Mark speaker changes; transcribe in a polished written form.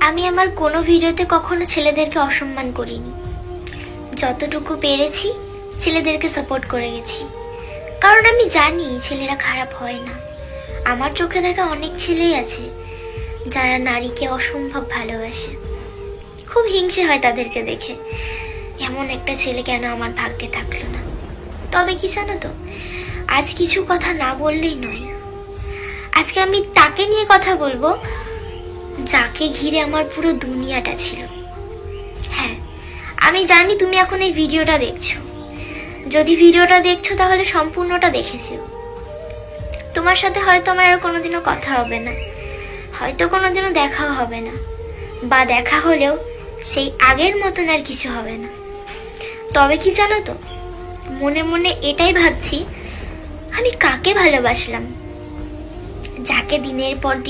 Speaker 1: আমি আমার কোনো ভিডিওতে কখনো ছেলেদেরকে অসম্মান করিনি। যতটুকু পেরেছি ছেলেদেরকে সাপোর্ট করে গেছি, কারণ আমি জানি ছেলেরা খারাপ হয় না। আমার চোখে দেখা অনেক ছেলেই আছে যারা নারীকে অসম্ভব ভালোবাসে। খুব হিংসে হয় তাদেরকে দেখে, এমন একটা ছেলে কেন আমার ভাগ্যে থাকলো না। তবে কি জানো তো, আজ কিছু কথা না বললেই নয়। আজকে আমি তাকে নিয়ে কথা বলবো যাকে ঘিরে আমার পুরো দুনিয়াটা ছিল। হ্যাঁ, আমি জানি তুমি এখন এই ভিডিওটা দেখছো। যদি ভিডিওটা দেখছো তাহলে সম্পূর্ণটা দেখেছো। তোমার সাথে হয়তো আমার আর কোনোদিনও কথা হবে না, হয়তো কোনোদিনও দেখাও হবে না, বা দেখা হলেও সেই আগের মতন আর কিছু হবে না। তবে কি জানো তো, মনে মনে এটাই ভাবছি, আমি কাকে ভালোবাসলাম, যাকে দিনের পর দিন